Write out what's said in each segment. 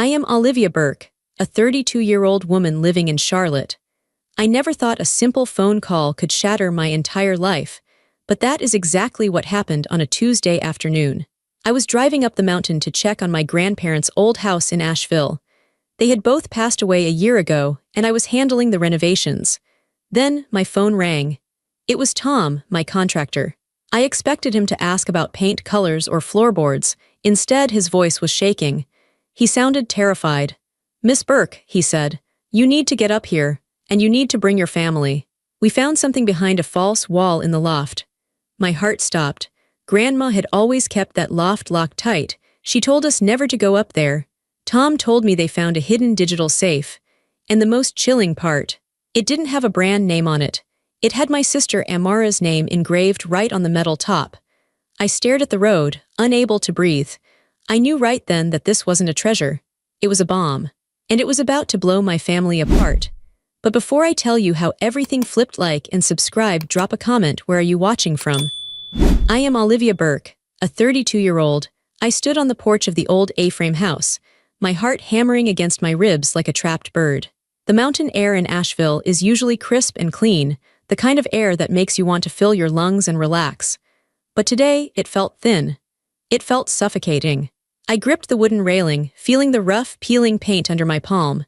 I am Olivia Burke, a 32-year-old woman living in Charlotte. I never thought a simple phone call could shatter my entire life, but that is exactly what happened on a Tuesday afternoon. I was driving up the mountain to check on my grandparents' old house in Asheville. They had both passed away a year ago, and I was handling the renovations. Then my phone rang. It was Tom, my contractor. I expected him to ask about paint colors or floorboards. Instead, his voice was shaking. He sounded terrified. "Miss Burke," he said, "you need to get up here, and you need to bring your family. We found something behind a false wall in the loft." My heart stopped. Grandma had always kept that loft locked tight. She told us never to go up there. Tom told me they found a hidden digital safe. And the most chilling part, it didn't have a brand name on it. It had my sister Amara's name engraved right on the metal top. I stared at the road, unable to breathe. I knew right then that this wasn't a treasure. It was a bomb. And it was about to blow my family apart. But before I tell you how everything flipped, like and subscribe, drop a comment. Where are you watching from? I am Olivia Burke, a 32-year-old. I stood on the porch of the old A-frame house, my heart hammering against my ribs like a trapped bird. The mountain air in Asheville is usually crisp and clean, the kind of air that makes you want to fill your lungs and relax. But today, it felt thin. It felt suffocating. I gripped the wooden railing, feeling the rough, peeling paint under my palm.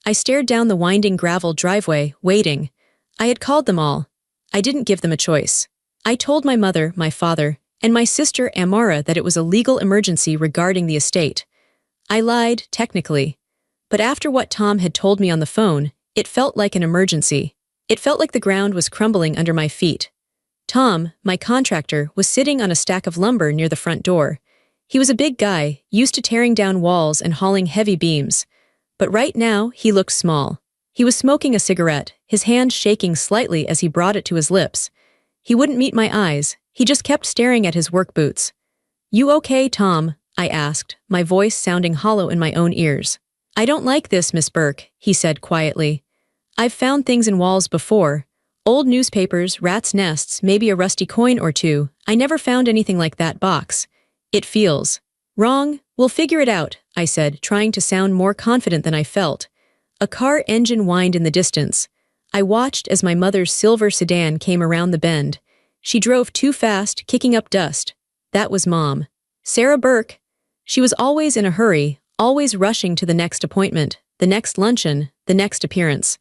I stared down the winding gravel driveway, waiting. I had called them all. I didn't give them a choice. I told my mother, my father, and my sister Amara that it was a legal emergency regarding the estate. I lied, technically. But after what Tom had told me on the phone, it felt like an emergency. It felt like the ground was crumbling under my feet. Tom, my contractor, was sitting on a stack of lumber near the front door. He was a big guy, used to tearing down walls and hauling heavy beams. But right now, he looked small. He was smoking a cigarette, his hand shaking slightly as he brought it to his lips. He wouldn't meet my eyes. He just kept staring at his work boots. "You okay, Tom?" I asked, my voice sounding hollow in my own ears. "I don't like this, Miss Burke," he said quietly. "I've found things in walls before. Old newspapers, rats' nests, maybe a rusty coin or two. I never found anything like that box. It feels wrong. We'll figure it out," I said, trying to sound more confident than I felt. A car engine whined in the distance. I watched as my mother's silver sedan came around the bend. She drove too fast, kicking up dust. That was Mom. Sarah Burke. She was always in a hurry, always rushing to the next appointment, the next luncheon, the next appearance.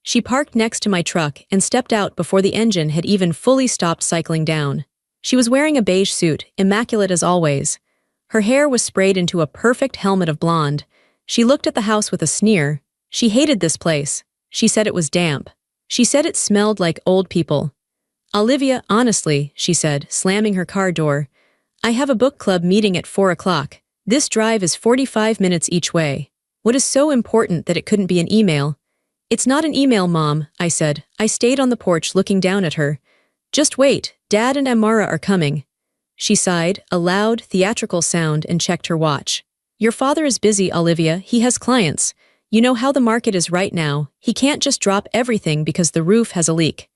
She parked next to my truck and stepped out before the engine had even fully stopped cycling down. She was wearing a beige suit, immaculate as always. Her hair was sprayed into a perfect helmet of blonde. She looked at the house with a sneer. She hated this place. She said it was damp. She said it smelled like old people. "Olivia, honestly," she said, slamming her car door, "I have a book club meeting at 4 o'clock. This drive is 45 minutes each way. What is so important that it couldn't be an email?" "It's not an email, Mom," I said. I stayed on the porch looking down at her. "Just wait, Dad and Amara are coming." She sighed, a loud, theatrical sound, and checked her watch. "Your father is busy, Olivia. He has clients. You know how the market is right now. He can't just drop everything because the roof has a leak."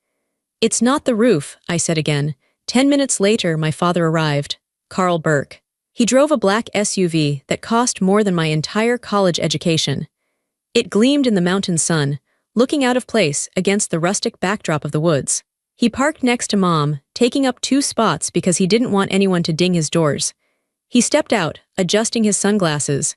"It's not the roof," I said again. 10 minutes later, my father arrived. Carl Burke. He drove a black SUV that cost more than my entire college education. It gleamed in the mountain sun, looking out of place against the rustic backdrop of the woods. He parked next to Mom, taking up 2 spots because he didn't want anyone to ding his doors. He stepped out, adjusting his sunglasses.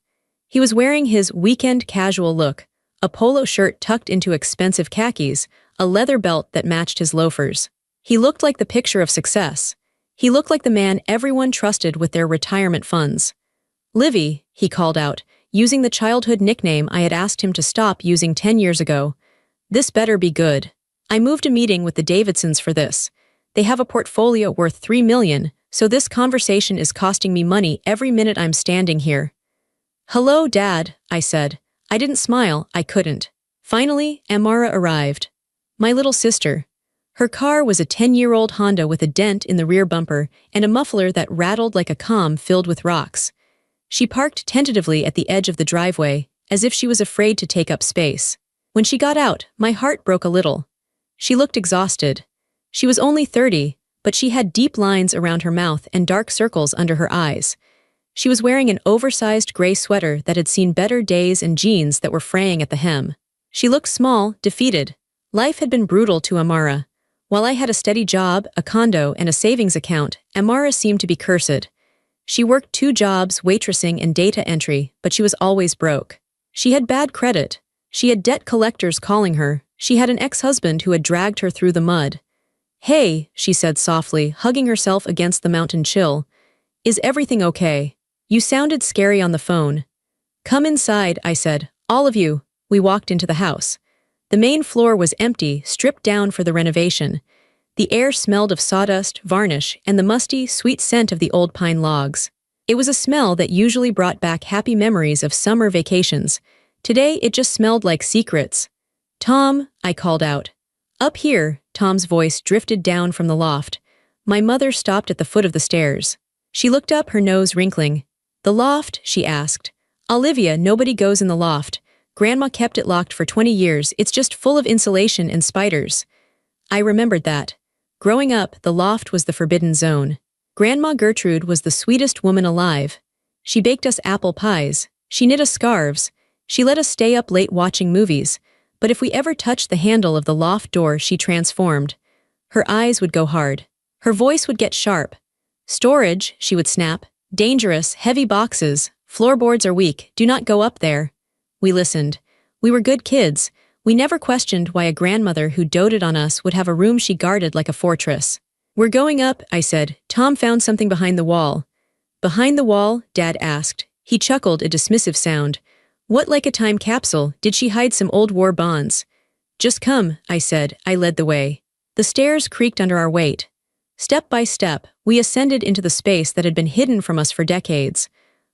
He was wearing his weekend casual look, a polo shirt tucked into expensive khakis, a leather belt that matched his loafers. He looked like the picture of success. He looked like the man everyone trusted with their retirement funds. "Livy," he called out, using the childhood nickname I had asked him to stop using 10 years ago. "This better be good. I moved a meeting with the Davidsons for this. They have a portfolio worth $3 million, so this conversation is costing me money every minute I'm standing here." "Hello, Dad," I said. I didn't smile, I couldn't. Finally, Amara arrived. My little sister. Her car was a 10-year-old Honda with a dent in the rear bumper and a muffler that rattled like a comb filled with rocks. She parked tentatively at the edge of the driveway, as if she was afraid to take up space. When she got out, my heart broke a little. She looked exhausted. She was only 30, but she had deep lines around her mouth and dark circles under her eyes. She was wearing an oversized gray sweater that had seen better days and jeans that were fraying at the hem. She looked small, defeated. Life had been brutal to Amara. While I had a steady job, a condo, and a savings account, Amara seemed to be cursed. She worked 2 jobs, waitressing and data entry, but she was always broke. She had bad credit. She had debt collectors calling her. She had an ex-husband who had dragged her through the mud. "Hey," she said softly, hugging herself against the mountain chill. "Is everything okay? You sounded scary on the phone." "Come inside," I said. "All of you." We walked into the house. The main floor was empty, stripped down for the renovation. The air smelled of sawdust, varnish, and the musty, sweet scent of the old pine logs. It was a smell that usually brought back happy memories of summer vacations. Today, it just smelled like secrets. "Tom," I called out. "Up here," Tom's voice drifted down from the loft. My mother stopped at the foot of the stairs. She looked up, her nose wrinkling. "The loft?" she asked. "Olivia, nobody goes in the loft. Grandma kept it locked for 20 years, it's just full of insulation and spiders." I remembered that. Growing up, the loft was the forbidden zone. Grandma Gertrude was the sweetest woman alive. She baked us apple pies. She knit us scarves. She let us stay up late watching movies. But if we ever touched the handle of the loft door, she transformed. Her eyes would go hard. Her voice would get sharp. "Storage," she would snap. "Dangerous, heavy boxes. Floorboards are weak, do not go up there." We listened. We were good kids. We never questioned why a grandmother who doted on us would have a room she guarded like a fortress. "We're going up," I said. "Tom found something behind the wall." "Behind the wall?" Dad asked. He chuckled, a dismissive sound. "What, like a time capsule? Did she hide some old war bonds?" "Just come," I said. I led the way. The stairs creaked under our weight. Step by step, we ascended into the space that had been hidden from us for decades.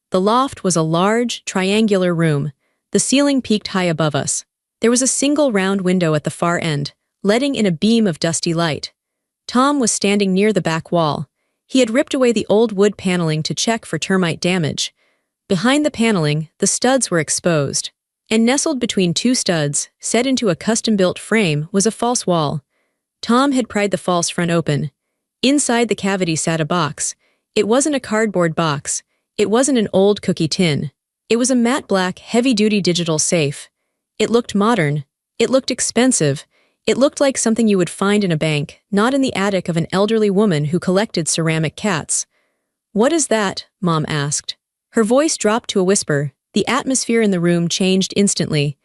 The loft was a large, triangular room. The ceiling peaked high above us. There was a single round window at the far end, letting in a beam of dusty light. Tom was standing near the back wall. He had ripped away the old wood paneling to check for termite damage. Behind the paneling, the studs were exposed. And nestled between 2 studs, set into a custom-built frame, was a false wall. Tom had pried the false front open. Inside the cavity sat a box. It wasn't a cardboard box. It wasn't an old cookie tin. It was a matte black, heavy-duty digital safe. It looked modern. It looked expensive. It looked like something you would find in a bank, not in the attic of an elderly woman who collected ceramic cats. "What is that?" Mom asked. Her voice dropped to a whisper. The atmosphere in the room changed instantly.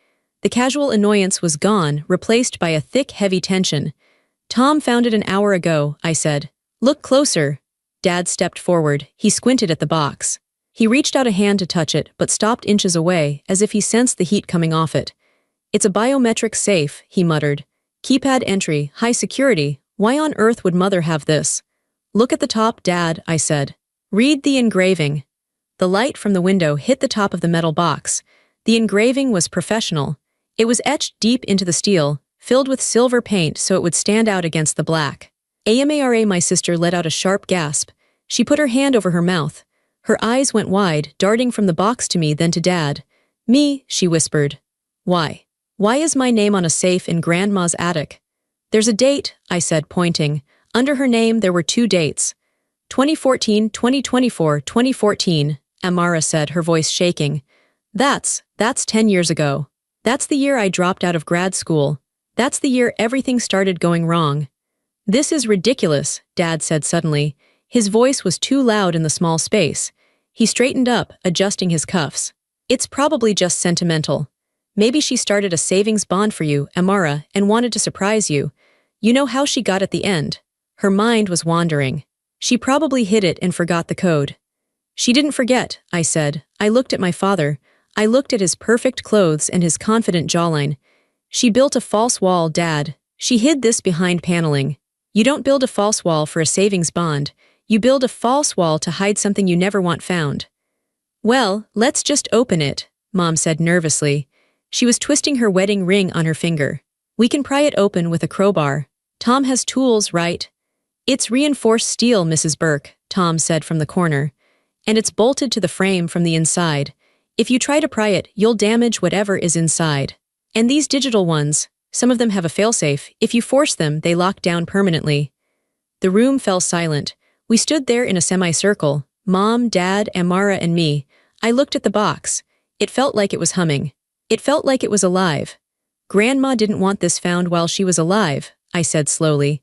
The casual annoyance was gone, replaced by a thick, heavy tension. "Tom found it an hour ago," I said. "Look closer." Dad stepped forward. He squinted at the box. He reached out a hand to touch it, but stopped inches away, as if he sensed the heat coming off it. "It's a biometric safe," he muttered. "Keypad entry, high security. Why on earth would Mother have this?" "Look at the top, Dad," I said. "Read the engraving." The light from the window hit the top of the metal box. The engraving was professional. It was etched deep into the steel, filled with silver paint so it would stand out against the black. "Amara," my sister let out a sharp gasp. She put her hand over her mouth. Her eyes went wide, darting from the box to me, then to Dad. "Me," she whispered. "Why? Why is my name on a safe in Grandma's attic?" "There's a date," I said, pointing. Under her name there were 2 dates. 2014, 2024, 2014, Amara said, her voice shaking. That's 10 years ago. That's the year I dropped out of grad school. That's the year everything started going wrong." "This is ridiculous," Dad said suddenly. His voice was too loud in the small space. He straightened up, adjusting his cuffs. "It's probably just sentimental. Maybe she started a savings bond for you, Amara, and wanted to surprise you. You know how she got at the end." Her mind was wandering. "She probably hid it and forgot the code." "She didn't forget," I said. I looked at my father. I looked at his perfect clothes and his confident jawline. "She built a false wall, Dad. She hid this behind paneling. You don't build a false wall for a savings bond. You build a false wall to hide something you never want found." "Well, let's just open it," Mom said nervously. She was twisting her wedding ring on her finger. "We can pry it open with a crowbar. Tom has tools, right?" "It's reinforced steel, Mrs. Burke," Tom said from the corner. "And it's bolted to the frame from the inside. If you try to pry it, you'll damage whatever is inside. And these digital ones, some of them have a failsafe. If you force them, they lock down permanently." The room fell silent. We stood there in a semicircle. Mom, Dad, Amara, and me. I looked at the box. It felt like it was humming. It felt like it was alive. Grandma didn't want this found while she was alive, I said slowly.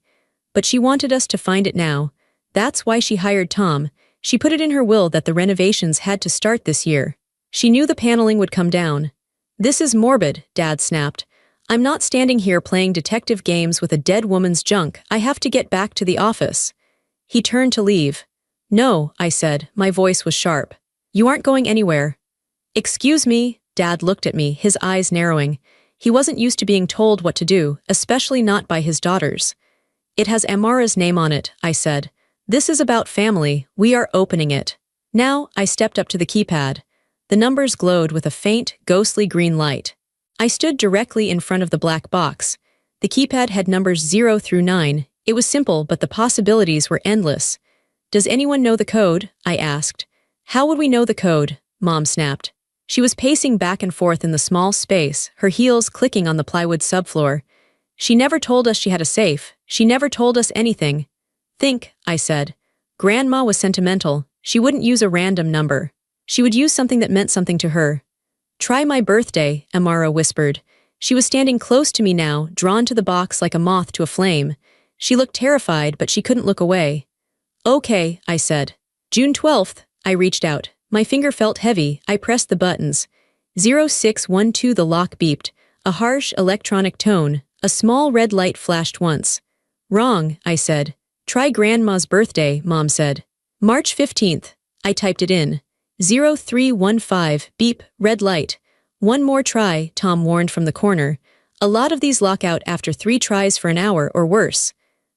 But she wanted us to find it now. That's why she hired Tom. She put it in her will that the renovations had to start this year. She knew the paneling would come down. This is morbid, Dad snapped. I'm not standing here playing detective games with a dead woman's junk. I have to get back to the office. He turned to leave. No, I said. My voice was sharp. You aren't going anywhere. Excuse me, Dad looked at me, his eyes narrowing. He wasn't used to being told what to do, especially not by his daughters. It has Amara's name on it, I said. This is about family. We are opening it. Now, I stepped up to the keypad. The numbers glowed with a faint, ghostly green light. I stood directly in front of the black box. The keypad had numbers 0 through 9. It was simple, but the possibilities were endless. Does anyone know the code? I asked. How would we know the code? Mom snapped. She was pacing back and forth in the small space, her heels clicking on the plywood subfloor. She never told us she had a safe. She never told us anything. Think, I said. Grandma was sentimental. She wouldn't use a random number. She would use something that meant something to her. Try my birthday, Amara whispered. She was standing close to me now, drawn to the box like a moth to a flame. She looked terrified, but she couldn't look away. Okay, I said. June 12th, I reached out. My finger felt heavy. I pressed the buttons. 0612 the lock beeped. A harsh electronic tone. A small red light flashed once. Wrong, I said. Try Grandma's birthday, Mom said. March 15th. I typed it in. 0315, beep, red light. One more try, Tom warned from the corner. A lot of these lock out after 3 tries for an hour or worse.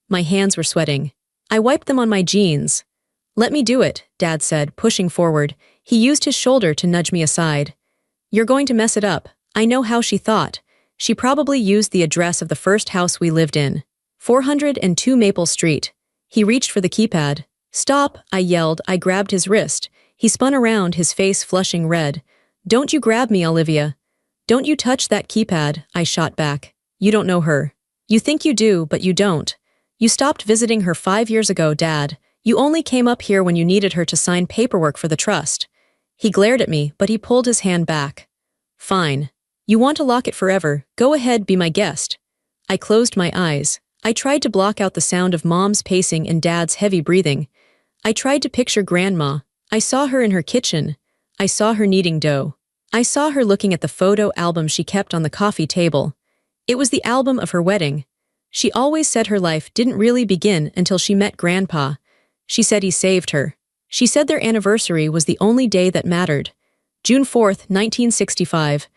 My hands were sweating. I wiped them on my jeans. Let me do it, Dad said, pushing forward. He used his shoulder to nudge me aside. You're going to mess it up. I know how she thought. She probably used the address of the first house we lived in. 402 Maple Street. He reached for the keypad. Stop, I yelled. I grabbed his wrist. He spun around, his face flushing red. Don't you grab me, Olivia. Don't you touch that keypad, I shot back. You don't know her. You think you do, but you don't. You stopped visiting her 5 years ago, Dad. You only came up here when you needed her to sign paperwork for the trust. He glared at me, but he pulled his hand back. Fine. You want to lock it forever. Go ahead, be my guest. I closed my eyes. I tried to block out the sound of Mom's pacing and Dad's heavy breathing. I tried to picture Grandma. I saw her in her kitchen. I saw her kneading dough. I saw her looking at the photo album she kept on the coffee table. It was the album of her wedding. She always said her life didn't really begin until she met Grandpa. She said he saved her. She said their anniversary was the only day that mattered. June 4th, 1965.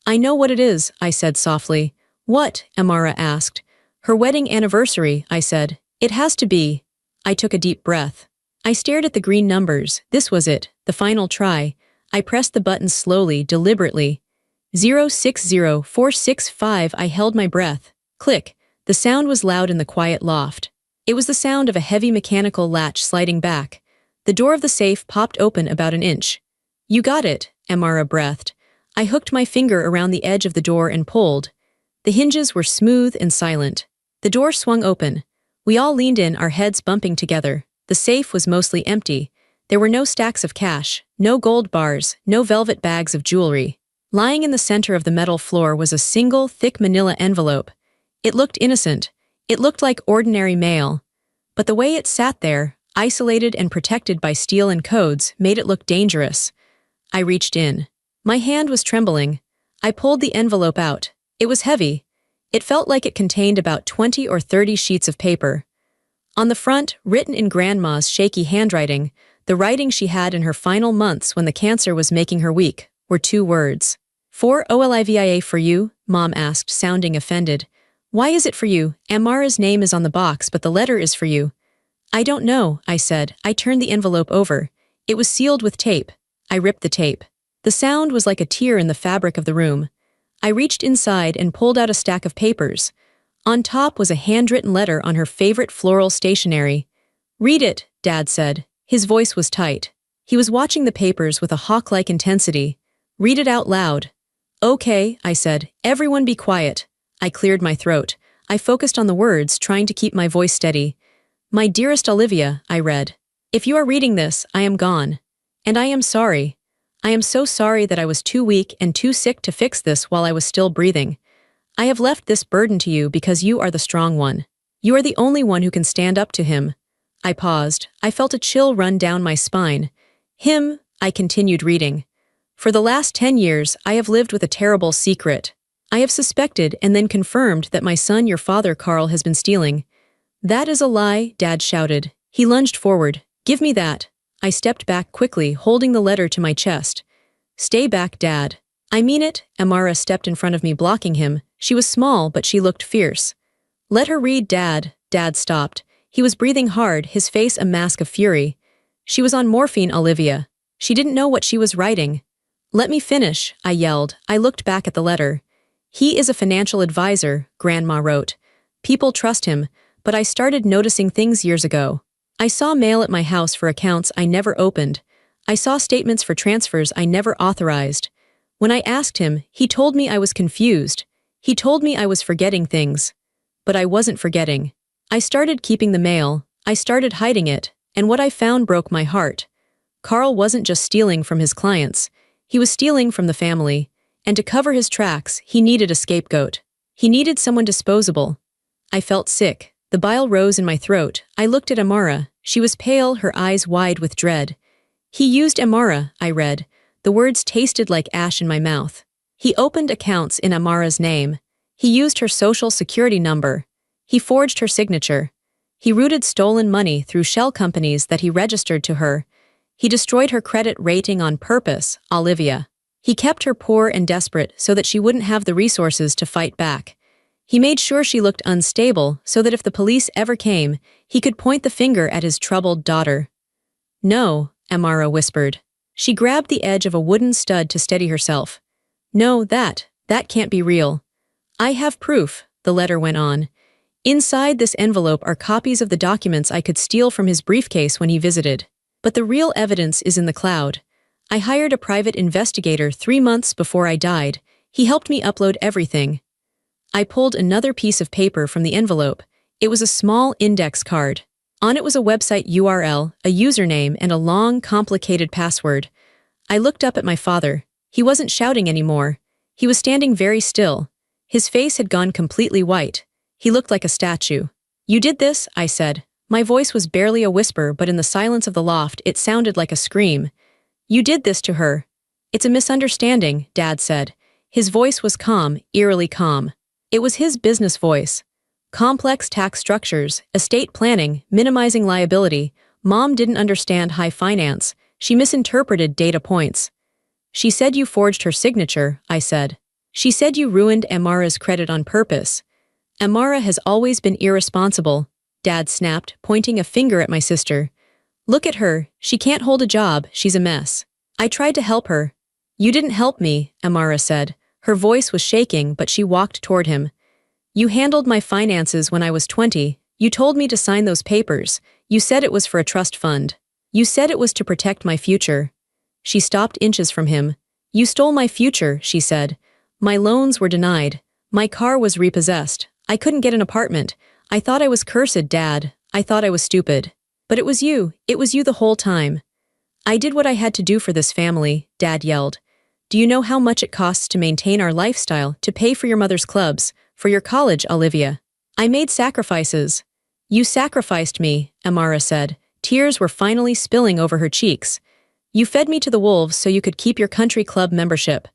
I know what it is, I said softly. What? Amara asked. Her wedding anniversary, I said. It has to be. I took a deep breath. I stared at the green numbers. This was it, the final try. I pressed the buttons slowly, deliberately. 060465. I held my breath. Click. The sound was loud in the quiet loft. It was the sound of a heavy mechanical latch sliding back. The door of the safe popped open about an inch. You got it, Amara breathed. I hooked my finger around the edge of the door and pulled. The hinges were smooth and silent. The door swung open. We all leaned in, our heads bumping together. The safe was mostly empty. There were no stacks of cash, no gold bars, no velvet bags of jewelry. Lying in the center of the metal floor was a single, thick manila envelope. It looked innocent. It looked like ordinary mail. But the way it sat there, isolated and protected by steel and codes, made it look dangerous. I reached in. My hand was trembling. I pulled the envelope out. It was heavy. It felt like it contained about 20 or 30 sheets of paper. On the front, written in Grandma's shaky handwriting, the writing she had in her final months when the cancer was making her weak, were 2 words. For Olivia for you? Mom asked, sounding offended. Why is it for you? Amara's name is on the box, but the letter is for you. I don't know, I said. I turned the envelope over. It was sealed with tape. I ripped the tape. The sound was like a tear in the fabric of the room. I reached inside and pulled out a stack of papers. On top was a handwritten letter on her favorite floral stationery. Read it, Dad said. His voice was tight. He was watching the papers with a hawk-like intensity. Read it out loud. Okay, I said. Everyone be quiet. I cleared my throat. I focused on the words, trying to keep my voice steady. My dearest Olivia, I read. If you are reading this, I am gone. And I am sorry. I am so sorry that I was too weak and too sick to fix this while I was still breathing. I have left this burden to you because you are the strong one. You are the only one who can stand up to him. I paused. I felt a chill run down my spine. Him, I continued reading. For the last 10 years, I have lived with a terrible secret. I have suspected and then confirmed that my son, your father, Carl, has been stealing. That is a lie, Dad shouted. He lunged forward. Give me that. I stepped back quickly, holding the letter to my chest. Stay back, Dad. I mean it. Amara stepped in front of me, blocking him. She was small, but she looked fierce. Let her read, Dad. Dad stopped. He was breathing hard, his face a mask of fury. She was on morphine, Olivia. She didn't know what she was writing. Let me finish, I yelled. I looked back at the letter. He is a financial advisor, Grandma wrote. People trust him, but I started noticing things years ago. I saw mail at my house for accounts I never opened. I saw statements for transfers I never authorized. When I asked him, he told me I was confused. He told me I was forgetting things. But I wasn't forgetting. I started keeping the mail. I started hiding it, and what I found broke my heart. Carl wasn't just stealing from his clients. He was stealing from the family, and to cover his tracks, he needed a scapegoat. He needed someone disposable. I felt sick. The bile rose in my throat. I looked at Amara. She was pale, her eyes wide with dread. He used Amara, I read. The words tasted like ash in my mouth. He opened accounts in Amara's name. He used her social security number. He forged her signature. He routed stolen money through shell companies that he registered to her. He destroyed her credit rating on purpose, Olivia. He kept her poor and desperate so that she wouldn't have the resources to fight back. He made sure she looked unstable so that if the police ever came, he could point the finger at his troubled daughter. No, Amara whispered. She grabbed the edge of a wooden stud to steady herself. No, that can't be real. I have proof, the letter went on. Inside this envelope are copies of the documents I could steal from his briefcase when he visited. But the real evidence is in the cloud. I hired a private investigator 3 months before I died. He helped me upload everything. I pulled another piece of paper from the envelope. It was a small index card. On it was a website URL, a username, and a long, complicated password. I looked up at my father. He wasn't shouting anymore. He was standing very still. His face had gone completely white. He looked like a statue. You did this, I said. My voice was barely a whisper, but in the silence of the loft, it sounded like a scream. You did this to her. It's a misunderstanding, Dad said. His voice was calm, eerily calm. It was his business voice. Complex tax structures, estate planning, minimizing liability. Mom didn't understand high finance. She misinterpreted data points. She said you forged her signature, I said. She said you ruined Amara's credit on purpose. Amara has always been irresponsible, Dad snapped, pointing a finger at my sister. Look at her. She can't hold a job. She's a mess. I tried to help her. You didn't help me, Amara said. Her voice was shaking, but she walked toward him. You handled my finances when I was 20. You told me to sign those papers. You said it was for a trust fund. You said it was to protect my future. She stopped inches from him. You stole my future, she said. My loans were denied. My car was repossessed. I couldn't get an apartment. I thought I was cursed, Dad. I thought I was stupid. But it was you. It was you the whole time. I did what I had to do for this family, Dad yelled. Do you know how much it costs to maintain our lifestyle, to pay for your mother's clubs, for your college, Olivia? I made sacrifices. You sacrificed me, Amara said. Tears were finally spilling over her cheeks. You fed me to the wolves so you could keep your country club membership.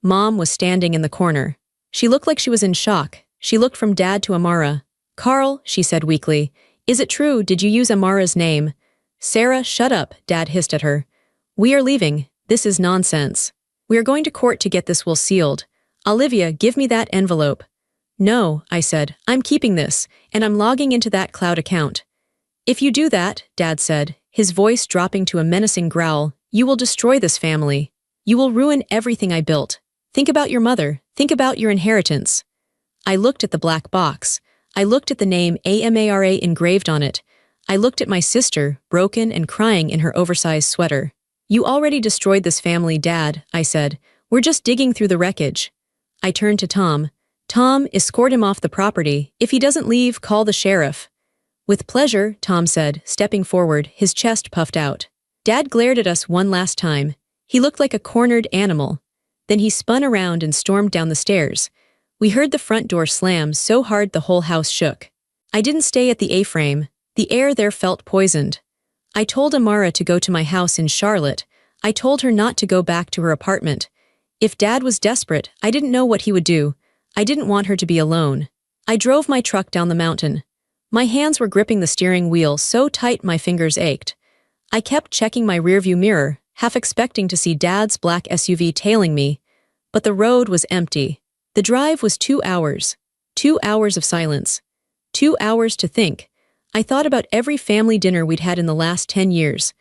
Mom was standing in the corner. She looked like she was in shock. She looked from Dad to Amara. Carl, she said weakly. Is it true? Did you use Amara's name? Sarah, shut up, Dad hissed at her. We are leaving. This is nonsense. We are going to court to get this will sealed. Olivia, give me that envelope. No, I said. I'm keeping this, and I'm logging into that cloud account. If you do that, Dad said, his voice dropping to a menacing growl, you will destroy this family. You will ruin everything I built. Think about your mother. Think about your inheritance. I looked at the black box. I looked at the name Amara engraved on it. I looked at my sister, broken and crying in her oversized sweater. You already destroyed this family, Dad, I said. We're just digging through the wreckage. I turned to Tom. Tom, escort him off the property. If he doesn't leave, call the sheriff. With pleasure, Tom said, stepping forward, his chest puffed out. Dad glared at us one last time. He looked like a cornered animal. Then he spun around and stormed down the stairs. We heard the front door slam so hard the whole house shook. I didn't stay at the A-frame. The air there felt poisoned. I told Amara to go to my house in Charlotte. I told her not to go back to her apartment. If Dad was desperate, I didn't know what he would do. I didn't want her to be alone. I drove my truck down the mountain. My hands were gripping the steering wheel so tight my fingers ached. I kept checking my rearview mirror, half expecting to see Dad's black SUV tailing me. But the road was empty. The drive was 2 hours. 2 hours of silence. 2 hours to think. I thought about every family dinner we'd had in the last 10 years.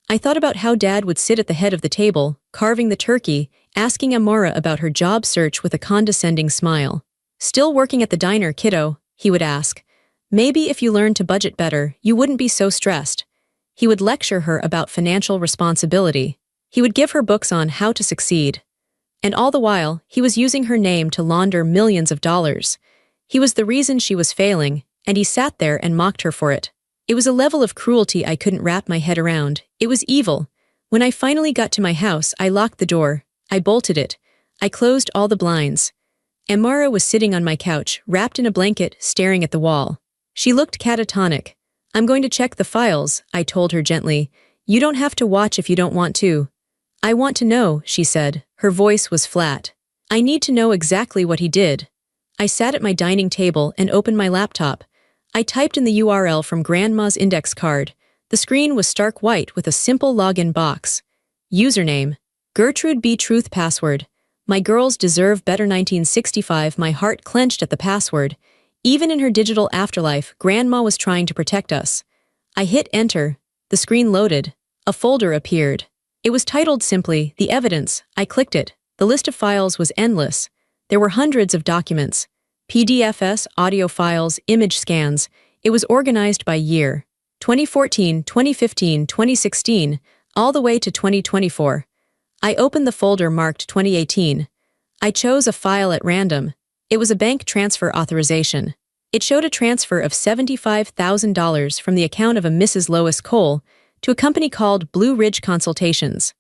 I thought about how Dad would sit at the head of the table, carving the turkey, asking Amara about her job search with a condescending smile. "Still working at the diner, kiddo?" he would ask. "Maybe if you learned to budget better, you wouldn't be so stressed." He would lecture her about financial responsibility. He would give her books on how to succeed. And all the while, he was using her name to launder millions of dollars. He was the reason she was failing, and he sat there and mocked her for it. It was a level of cruelty I couldn't wrap my head around. It was evil. When I finally got to my house, I locked the door. I bolted it. I closed all the blinds. Amara was sitting on my couch, wrapped in a blanket, staring at the wall. She looked catatonic. "I'm going to check the files," I told her gently. "You don't have to watch if you don't want to." "I want to know," she said. Her voice was flat. "I need to know exactly what he did." I sat at my dining table and opened my laptop. I typed in the URL from Grandma's index card. The screen was stark white with a simple login box. Username: Gertrude B. Truth. Password: My girls deserve better. 1965. My heart clenched at the password. Even in her digital afterlife, Grandma was trying to protect us. I hit enter. The screen loaded. A folder appeared. It was titled simply, The Evidence. I clicked it. The list of files was endless. There were hundreds of documents. PDFs, audio files, image scans. It was organized by year. 2014, 2015, 2016, all the way to 2024. I opened the folder marked 2018. I chose a file at random. It was a bank transfer authorization. It showed a transfer of $75,000 from the account of a Mrs. Lois Cole to a company called Blue Ridge Consultations.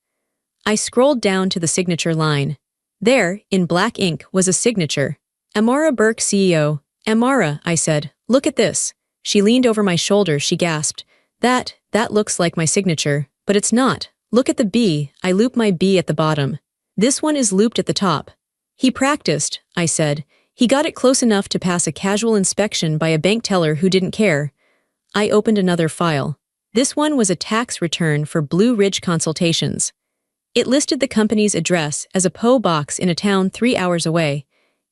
I scrolled down to the signature line. There, in black ink, was a signature. Amara Burke, CEO. "Amara," I said, "look at this." She leaned over my shoulder. She gasped. That looks like my signature, but it's not. Look at the B. I loop my B at the bottom. This one is looped at the top. "He practiced," I said. "He got it close enough to pass a casual inspection by a bank teller who didn't care." I opened another file. This one was a tax return for Blue Ridge Consultations. It listed the company's address as a P.O. box in a town 3 hours away.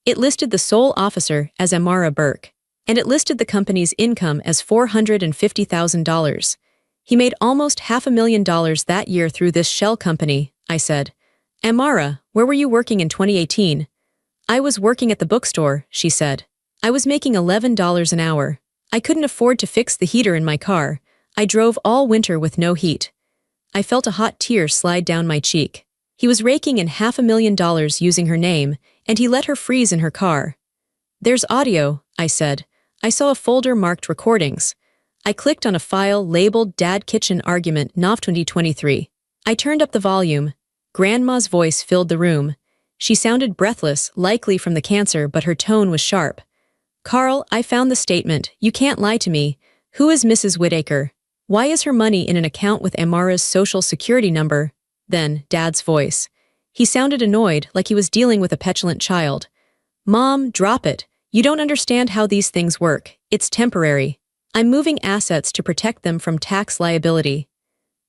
It listed the sole officer as Amara Burke. And it listed the company's income as $450,000. He made almost $500,000 that year through this shell company, I said. "Amara, where were you working in 2018? "I was working at the bookstore," she said. "I was making $11 an hour. I couldn't afford to fix the heater in my car. I drove all winter with no heat." I felt a hot tear slide down my cheek. He was raking in $500,000 using her name, and he let her freeze in her car. "There's audio," I said. I saw a folder marked recordings. I clicked on a file labeled Dad Kitchen Argument NOV 2023. I turned up the volume. Grandma's voice filled the room. She sounded breathless, likely from the cancer, but her tone was sharp. "Carl, I found the statement. You can't lie to me. Who is Mrs. Whitaker? Why is her money in an account with Amara's social security number?" Then, Dad's voice. He sounded annoyed, like he was dealing with a petulant child. "Mom, drop it. You don't understand how these things work. It's temporary. I'm moving assets to protect them from tax liability."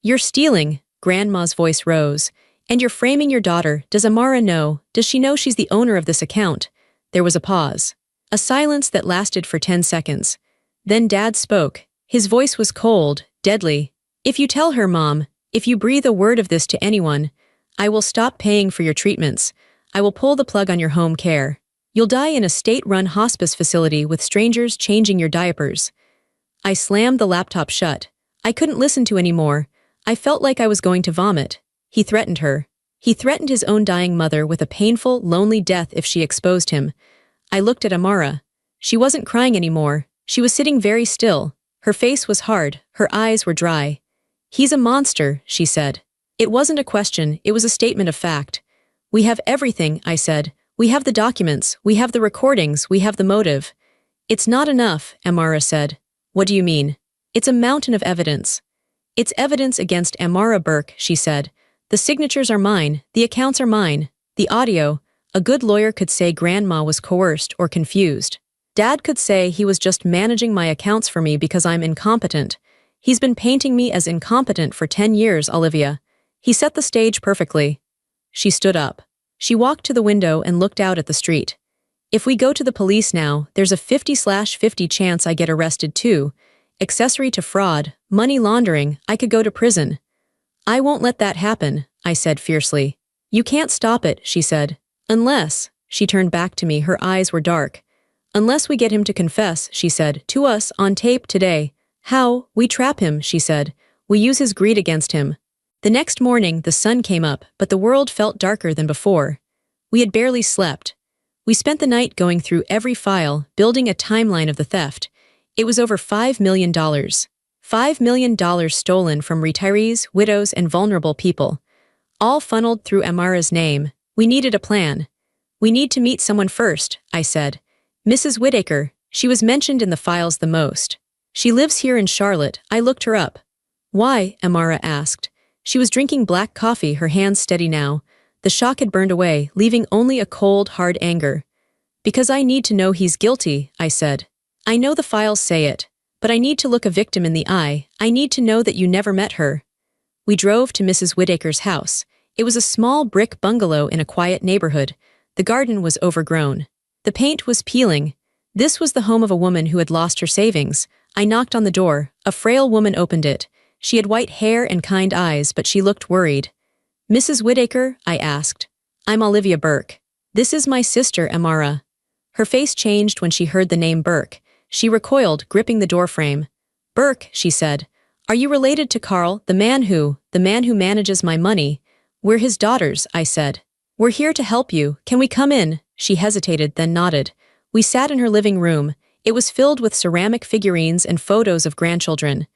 "You're stealing," Grandma's voice rose. "And you're framing your daughter. Does Amara know? Does she know she's the owner of this account?" There was a pause. A silence that lasted for 10 seconds. Then Dad spoke. His voice was cold, deadly. "If you tell her, Mom, if you breathe a word of this to anyone, I will stop paying for your treatments. I will pull the plug on your home care. You'll die in a state-run hospice facility with strangers changing your diapers." I slammed the laptop shut. I couldn't listen to any more. I felt like I was going to vomit. He threatened her. He threatened his own dying mother with a painful, lonely death if she exposed him. I looked at Amara. She wasn't crying anymore. She was sitting very still. Her face was hard, her eyes were dry. "He's a monster," she said. It wasn't a question, it was a statement of fact. "We have everything," I said. "We have the documents, we have the recordings, we have the motive." "It's not enough," Amara said. "What do you mean?" "It's a mountain of evidence." "It's evidence against Amara Burke," she said. "The signatures are mine, the accounts are mine, the audio. A good lawyer could say Grandma was coerced or confused. Dad could say he was just managing my accounts for me because I'm incompetent. He's been painting me as incompetent for 10 years, Olivia. He set the stage perfectly." She stood up. She walked to the window and looked out at the street. "If we go to the police now, there's a 50/50 chance I get arrested too. Accessory to fraud, money laundering, I could go to prison." "I won't let that happen," I said fiercely. "You can't stop it," she said. "Unless," she turned back to me, her eyes were dark. "Unless we get him to confess," she said, "to us, on tape today." "How? We trap him," she said. "We use his greed against him." The next morning, the sun came up, but the world felt darker than before. We had barely slept. We spent the night going through every file, building a timeline of the theft. It was over $5 million. $5 million stolen from retirees, widows, and vulnerable people. All funneled through Amara's name. We needed a plan. "We need to meet someone first," I said. "Mrs. Whittaker, she was mentioned in the files the most. She lives here in Charlotte, I looked her up." "Why?" Amara asked. She was drinking black coffee, her hands steady now. The shock had burned away, leaving only a cold, hard anger. "Because I need to know he's guilty," I said. "I know the files say it. But I need to look a victim in the eye. I need to know that you never met her." We drove to Mrs. Whittaker's house. It was a small brick bungalow in a quiet neighborhood. The garden was overgrown. The paint was peeling. This was the home of a woman who had lost her savings. I knocked on the door. A frail woman opened it. She had white hair and kind eyes, but she looked worried. "Mrs. Whittaker?" I asked. "I'm Olivia Burke. This is my sister, Amara." Her face changed when she heard the name Burke. She recoiled, gripping the doorframe. "Burke," she said. "Are you related to Carl, the man who manages my money?" "We're his daughters," I said. "We're here to help you. Can we come in?" She hesitated, then nodded. We sat in her living room. It was filled with ceramic figurines and photos of grandchildren.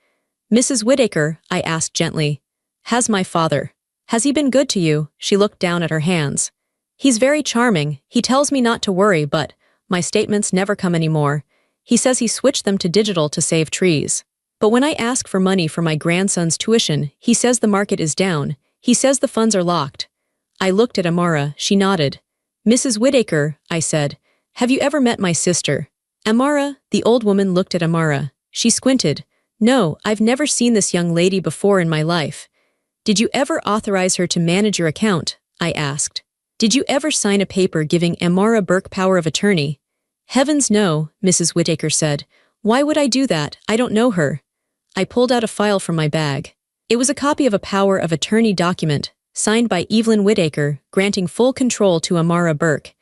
"Mrs. Whittaker," I asked gently. "Has my father? Has he been good to you?" She looked down at her hands. "He's very charming. He tells me not to worry, but my statements never come anymore. He says he switched them to digital to save trees. But when I ask for money for my grandson's tuition, he says the market is down. He says the funds are locked." I looked at Amara. She nodded. "Mrs. Whittaker," I said, "have you ever met my sister?" "Amara?" The old woman looked at Amara. She squinted. "No, I've never seen this young lady before in my life." "Did you ever authorize her to manage your account?" I asked. "Did you ever sign a paper giving Amara Burke power of attorney?" "Heavens no," Mrs. Whittaker said. "Why would I do that? I don't know her." I pulled out a file from my bag. It was a copy of a power of attorney document, signed by Evelyn Whittaker, granting full control to Amara Burke.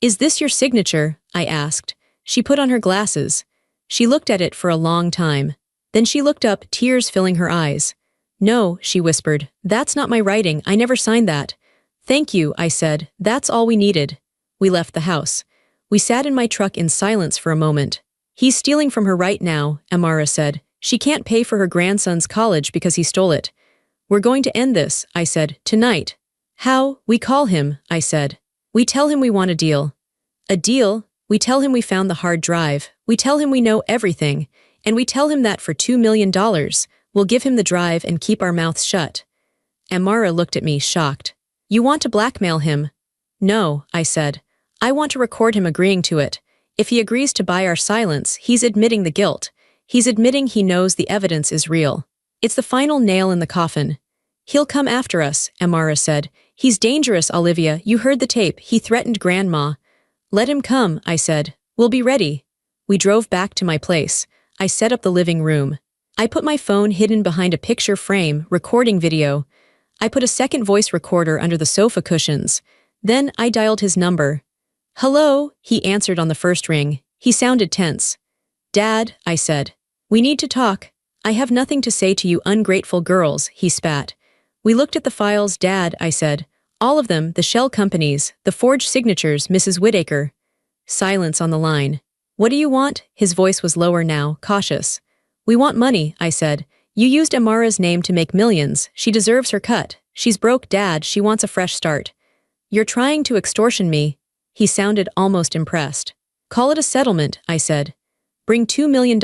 "Is this your signature?" I asked. She put on her glasses. She looked at it for a long time. Then she looked up, tears filling her eyes. "No," she whispered. "That's not my writing. I never signed that." "Thank you," I said. "That's all we needed." We left the house. We sat in my truck in silence for a moment. "He's stealing from her right now," Amara said. "She can't pay for her grandson's college because he stole it." "We're going to end this," I said, "tonight." "How?" "We call him," I said. "We tell him we want a deal." "A deal?" "We tell him we found the hard drive. We tell him we know everything. And we tell him that for $2 million, we'll give him the drive and keep our mouths shut." Amara looked at me, shocked. "You want to blackmail him?" "No," I said. "I want to record him agreeing to it. If he agrees to buy our silence, he's admitting the guilt. He's admitting he knows the evidence is real. It's the final nail in the coffin." "He'll come after us," Amara said. "He's dangerous, Olivia. You heard the tape. He threatened Grandma." "Let him come," I said. "We'll be ready." We drove back to my place. I set up the living room. I put my phone hidden behind a picture frame, recording video. I put a second voice recorder under the sofa cushions. Then I dialed his number. "Hello," he answered on the first ring. He sounded tense. "Dad," I said. "We need to talk." "I have nothing to say to you ungrateful girls," he spat. "We looked at the files, Dad," I said. "All of them, the shell companies, the forged signatures, Mrs. Whittaker." Silence on the line. "What do you want?" His voice was lower now, cautious. We want money, I said. You used Amara's name to make millions. She deserves her cut. She's broke, Dad. She wants a fresh start. You're trying to extortion me. He sounded almost impressed. Call it a settlement, I said. Bring $2 million.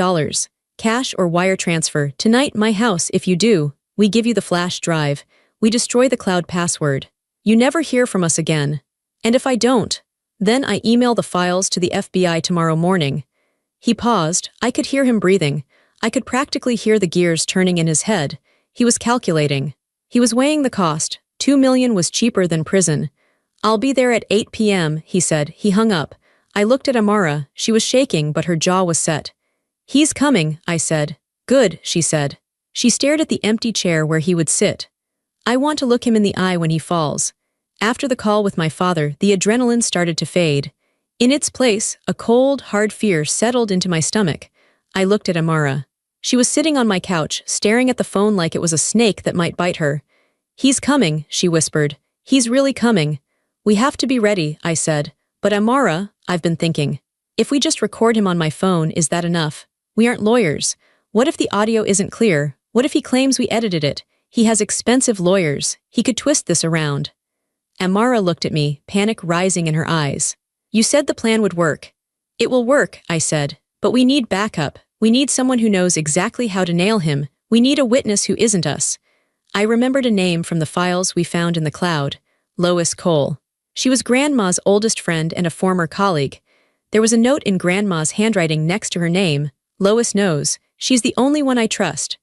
Cash or wire transfer. Tonight, my house. If you do, we give you the flash drive. We destroy the cloud password. You never hear from us again. And if I don't, then I email the files to the FBI tomorrow morning. He paused. I could hear him breathing. I could practically hear the gears turning in his head. He was calculating. He was weighing the cost. $2 million was cheaper than prison. I'll be there at 8 p.m., he said. He hung up. I looked at Amara. She was shaking, but her jaw was set. He's coming, I said. Good, she said. She stared at the empty chair where he would sit. I want to look him in the eye when he falls. After the call with my father, the adrenaline started to fade. In its place, a cold, hard fear settled into my stomach. I looked at Amara. She was sitting on my couch, staring at the phone like it was a snake that might bite her. He's coming, she whispered. He's really coming. We have to be ready, I said. But Amara, I've been thinking. If we just record him on my phone, is that enough? We aren't lawyers. What if the audio isn't clear? What if he claims we edited it? He has expensive lawyers. He could twist this around. Amara looked at me, panic rising in her eyes. You said the plan would work. It will work, I said. But we need backup. We need someone who knows exactly how to nail him. We need a witness who isn't us. I remembered a name from the files we found in the cloud. Lois Cole. She was Grandma's oldest friend and a former colleague. There was a note in Grandma's handwriting next to her name. Lois knows. She's the only one I trust.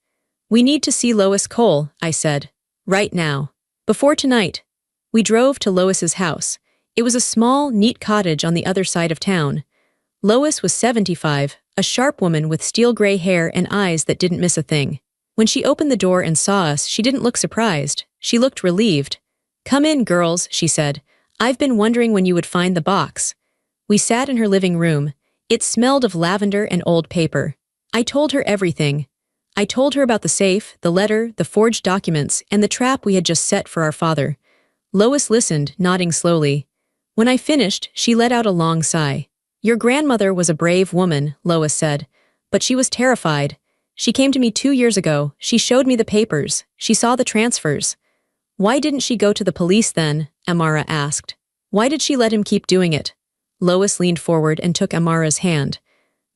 We need to see Lois Cole, I said. Right now. Before tonight. We drove to Lois's house. It was a small, neat cottage on the other side of town. Lois was 75, a sharp woman with steel gray hair and eyes that didn't miss a thing. When she opened the door and saw us, she didn't look surprised. She looked relieved. Come in, girls, she said. I've been wondering when you would find the box. We sat in her living room. It smelled of lavender and old paper. I told her everything. I told her about the safe, the letter, the forged documents, and the trap we had just set for our father. Lois listened, nodding slowly. When I finished, she let out a long sigh. Your grandmother was a brave woman, Lois said. But she was terrified. She came to me 2 years ago. She showed me the papers. She saw the transfers. Why didn't she go to the police then? Amara asked. Why did she let him keep doing it? Lois leaned forward and took Amara's hand.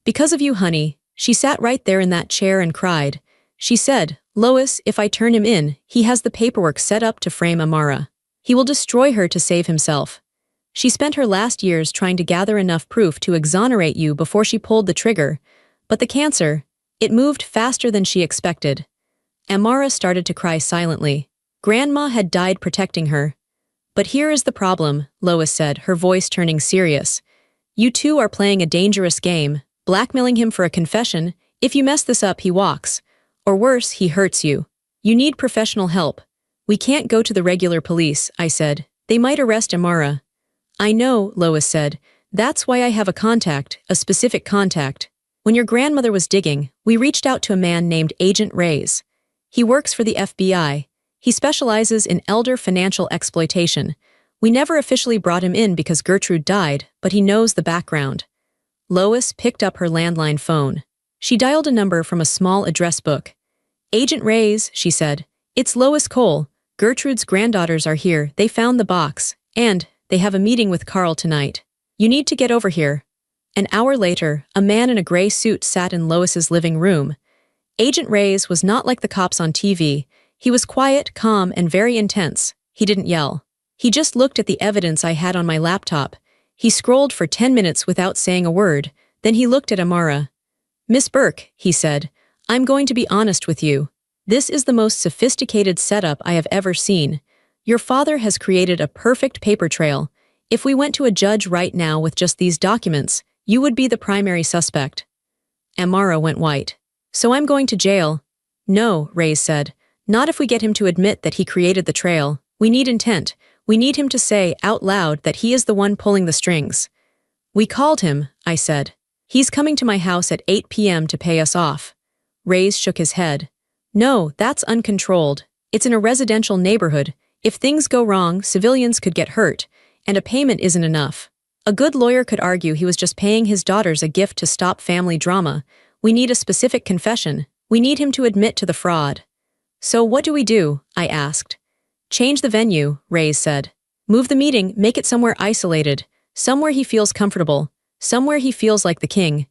Because of you, honey. She sat right there in that chair and cried. She said, Lois, if I turn him in, he has the paperwork set up to frame Amara. He will destroy her to save himself. She spent her last years trying to gather enough proof to exonerate you before she pulled the trigger. But the cancer, it moved faster than she expected. Amara started to cry silently. Grandma had died protecting her. But here is the problem, Lois said, her voice turning serious. You two are playing a dangerous game, blackmailing him for a confession. If you mess this up, he walks. Or worse, he hurts you. You need professional help. We can't go to the regular police, I said. They might arrest Amara. I know, Lois said. That's why I have a contact, a specific contact. When your grandmother was digging, we reached out to a man named Agent Reyes. He works for the FBI. He specializes in elder financial exploitation. We never officially brought him in because Gertrude died, but he knows the background. Lois picked up her landline phone. She dialed a number from a small address book. Agent Reyes, she said. It's Lois Cole. Gertrude's granddaughters are here. They found the box. And they have a meeting with Carl tonight. You need to get over here. An hour later, a man in a gray suit sat in Lois's living room. Agent Reyes was not like the cops on TV. He was quiet, calm, and very intense. He didn't yell. He just looked at the evidence I had on my laptop. He scrolled for 10 minutes without saying a word. Then he looked at Amara. Miss Burke, he said, I'm going to be honest with you. This is the most sophisticated setup I have ever seen. Your father has created a perfect paper trail. If we went to a judge right now with just these documents, you would be the primary suspect. Amara went white. So I'm going to jail? No, Reyes said. Not if we get him to admit that he created the trail. We need intent. We need him to say out loud that he is the one pulling the strings. We called him, I said. He's coming to my house at 8 p.m. to pay us off. Reyes shook his head. No, that's uncontrolled. It's in a residential neighborhood. If things go wrong, civilians could get hurt, and a payment isn't enough. A good lawyer could argue he was just paying his daughters a gift to stop family drama. We need a specific confession. We need him to admit to the fraud. So what do we do? I asked. Change the venue, Reyes said. Move the meeting, make it somewhere isolated, somewhere he feels comfortable, somewhere he feels like the king.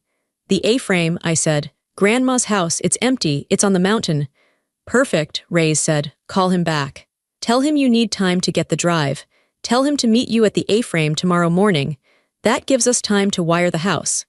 The A-frame, I said. Grandma's house, it's empty, it's on the mountain. Perfect, Reyes said. Call him back. Tell him you need time to get the drive. Tell him to meet you at the A-frame tomorrow morning. That gives us time to wire the house.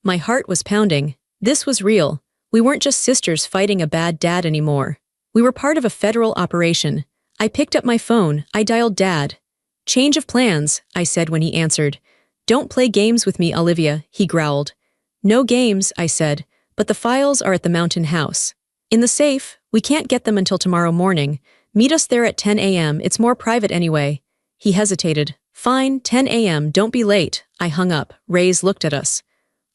My heart was pounding. This was real. We weren't just sisters fighting a bad dad anymore. We were part of a federal operation. I picked up my phone. I dialed Dad. Change of plans, I said when he answered. Don't play games with me, Olivia, he growled. No games, I said, but the files are at the mountain house. In the safe, we can't get them until tomorrow morning. Meet us there at 10 a.m., it's more private anyway. He hesitated. Fine, 10 a.m., don't be late. I hung up. Reyes looked at us.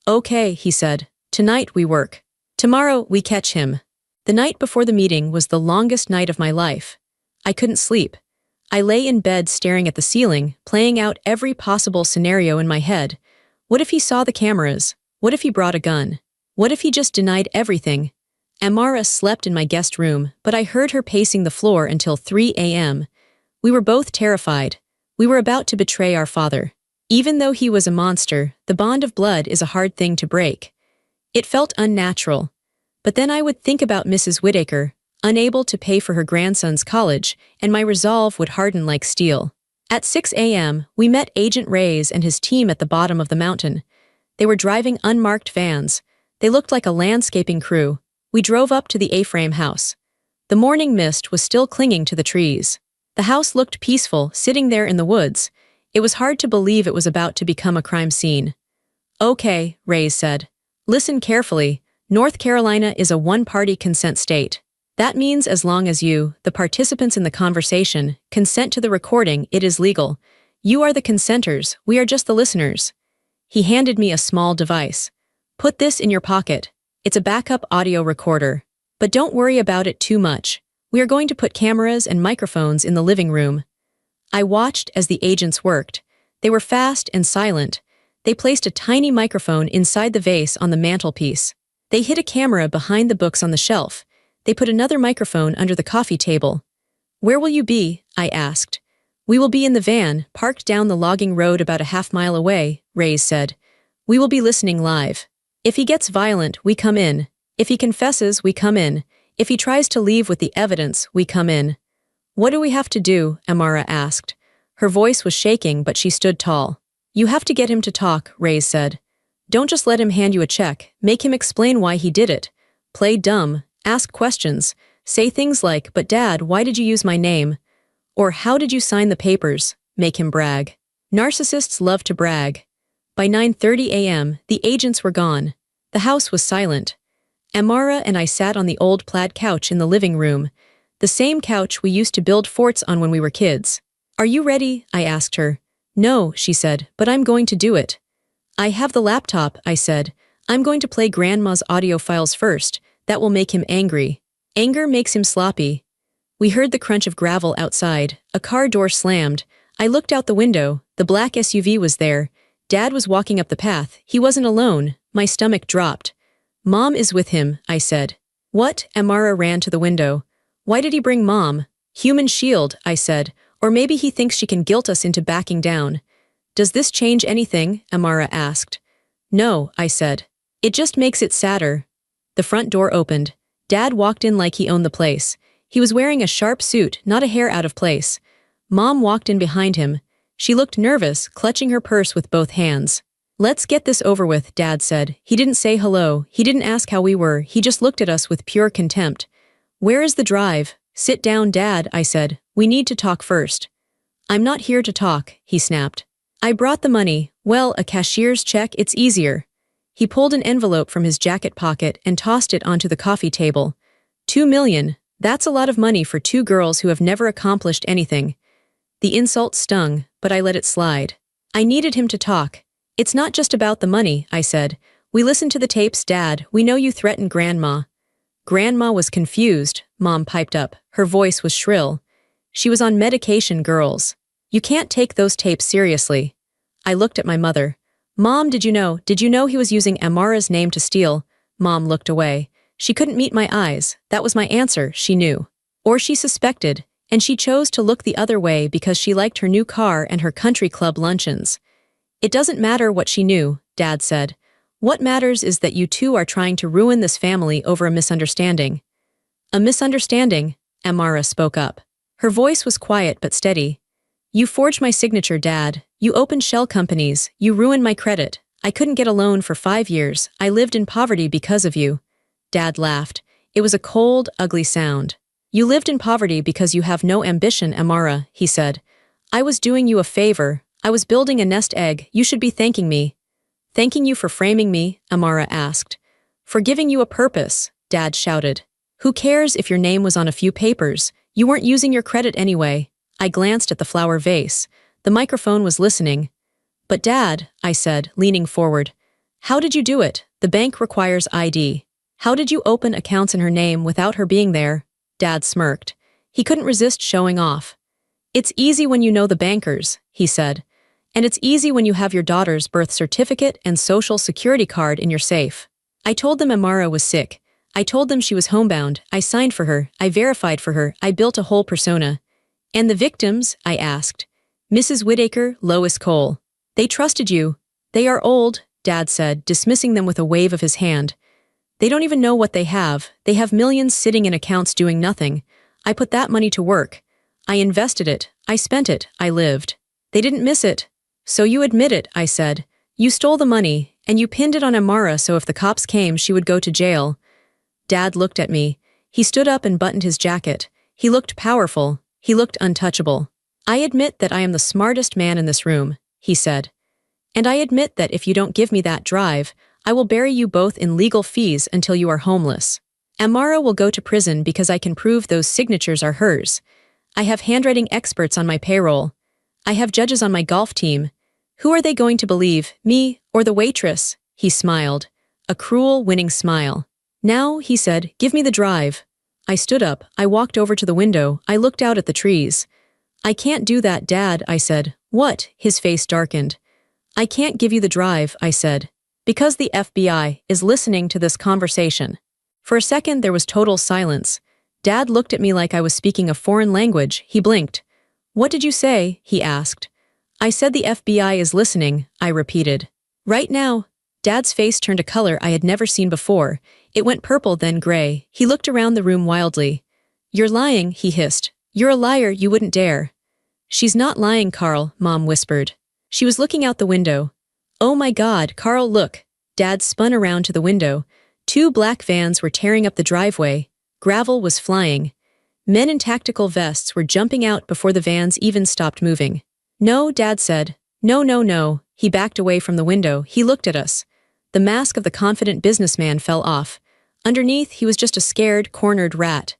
Okay, he said. Tonight we work. Tomorrow we catch him. The night before the meeting was the longest night of my life. I couldn't sleep. I lay in bed staring at the ceiling, playing out every possible scenario in my head. What if he saw the cameras? What if he brought a gun? What if he just denied everything? Amara slept in my guest room, but I heard her pacing the floor until 3 a.m. We were both terrified. We were about to betray our father. Even though he was a monster, the bond of blood is a hard thing to break. It felt unnatural. But then I would think about Mrs. Whittaker, unable to pay for her grandson's college, and my resolve would harden like steel. At 6 a.m., we met Agent Reyes and his team at the bottom of the mountain. They were driving unmarked vans. They looked like a landscaping crew. We drove up to the A-frame house. The morning mist was still clinging to the trees. The house looked peaceful, sitting there in the woods. It was hard to believe it was about to become a crime scene. Okay, Reyes said. Listen carefully. North Carolina is a one-party consent state. That means as long as you, the participants in the conversation, consent to the recording, it is legal. You are the consenters, we are just the listeners. He handed me a small device. Put this in your pocket. It's a backup audio recorder. But don't worry about it too much. We are going to put cameras and microphones in the living room. I watched as the agents worked. They were fast and silent. They placed a tiny microphone inside the vase on the mantelpiece. They hid a camera behind the books on the shelf. They put another microphone under the coffee table. Where will you be? I asked. We will be in the van, parked down the logging road about a half-mile away, Reyes said. We will be listening live. If he gets violent, we come in. If he confesses, we come in. If he tries to leave with the evidence, we come in. What do we have to do? Amara asked. Her voice was shaking, but she stood tall. You have to get him to talk, Reyes said. Don't just let him hand you a check. Make him explain why he did it. Play dumb. Ask questions. Say things like, but Dad, why did you use my name? Or how did you sign the papers? Make him brag. Narcissists love to brag. By 9:30 a.m., the agents were gone. The house was silent. Amara and I sat on the old plaid couch in the living room, the same couch we used to build forts on when we were kids. Are you ready? I asked her. No, she said, but I'm going to do it. I have the laptop, I said. I'm going to play Grandma's audio files first. That will make him angry. Anger makes him sloppy. We heard the crunch of gravel outside. A car door slammed. I looked out the window. The black SUV was there. Dad was walking up the path. He wasn't alone. My stomach dropped. Mom is with him, I said. What? Amara ran to the window. Why did he bring Mom? Human shield, I said. Or maybe he thinks she can guilt us into backing down. Does this change anything? Amara asked. No, I said. It just makes it sadder. The front door opened. Dad walked in like he owned the place. He was wearing a sharp suit, not a hair out of place. Mom walked in behind him. She looked nervous, clutching her purse with both hands. Let's get this over with, Dad said. He didn't say hello. He didn't ask how we were. He just looked at us with pure contempt. Where is the drive? Sit down, Dad, I said. We need to talk first. I'm not here to talk, he snapped. I brought the money. Well, a cashier's check, it's easier. He pulled an envelope from his jacket pocket and tossed it onto the coffee table. $2 million. That's a lot of money for two girls who have never accomplished anything. The insult stung, but I let it slide. I needed him to talk. It's not just about the money, I said. We listened to the tapes, Dad. We know you threatened Grandma. Grandma was confused, Mom piped up. Her voice was shrill. She was on medication, girls. You can't take those tapes seriously. I looked at my mother. Mom, did you know he was using Amara's name to steal? Mom looked away. She couldn't meet my eyes. That was my answer, she knew. Or she suspected, and she chose to look the other way because she liked her new car and her country club luncheons. It doesn't matter what she knew, Dad said. What matters is that you two are trying to ruin this family over a misunderstanding. A misunderstanding, Amara spoke up. Her voice was quiet but steady. You forged my signature, Dad. You opened shell companies. You ruined my credit. I couldn't get a loan for 5 years. I lived in poverty because of you. Dad laughed. It was a cold, ugly sound. You lived in poverty because you have no ambition, Amara, he said. I was doing you a favor. I was building a nest egg. You should be thanking me. Thanking you for framing me, Amara asked. For giving you a purpose, Dad shouted. Who cares if your name was on a few papers? You weren't using your credit anyway. I glanced at the flower vase. The microphone was listening. But Dad, I said, leaning forward. How did you do it? The bank requires ID. How did you open accounts in her name without her being there? Dad smirked. He couldn't resist showing off. It's easy when you know the bankers, he said. And it's easy when you have your daughter's birth certificate and social security card in your safe. I told them Amara was sick. I told them she was homebound. I signed for her. I verified for her. I built a whole persona. And the victims? I asked. Mrs. Whittaker, Lois Cole. They trusted you. They are old, Dad said, dismissing them with a wave of his hand. They don't even know what they have. They have millions sitting in accounts doing nothing. I put that money to work. I invested it. I spent it. I lived. They didn't miss it. So you admit it, I said. You stole the money, and you pinned it on Amara so if the cops came she would go to jail. Dad looked at me. He stood up and buttoned his jacket. He looked powerful. He looked untouchable. I admit that I am the smartest man in this room, he said. And I admit that if you don't give me that drive, I will bury you both in legal fees until you are homeless. Amara will go to prison because I can prove those signatures are hers. I have handwriting experts on my payroll. I have judges on my golf team. Who are they going to believe, me or the waitress? He smiled. A cruel, winning smile. Now, he said, give me the drive. I stood up. I walked over to the window. I looked out at the trees. I can't do that, Dad, I said. What? His face darkened. I can't give you the drive, I said. Because the FBI is listening to this conversation. For a second, there was total silence. Dad looked at me like I was speaking a foreign language. He blinked. What did you say? He asked. I said the FBI is listening, I repeated. Right now. Dad's face turned a color I had never seen before. It went purple, then gray. He looked around the room wildly. You're lying, he hissed. You're a liar, you wouldn't dare. She's not lying, Carl, Mom whispered. She was looking out the window. Oh my God, Carl, look. Dad spun around to the window. 2 black vans were tearing up the driveway. Gravel was flying. Men in tactical vests were jumping out before the vans even stopped moving. No, Dad said. No, no, no. He backed away from the window. He looked at us. The mask of the confident businessman fell off. Underneath, he was just a scared, cornered rat.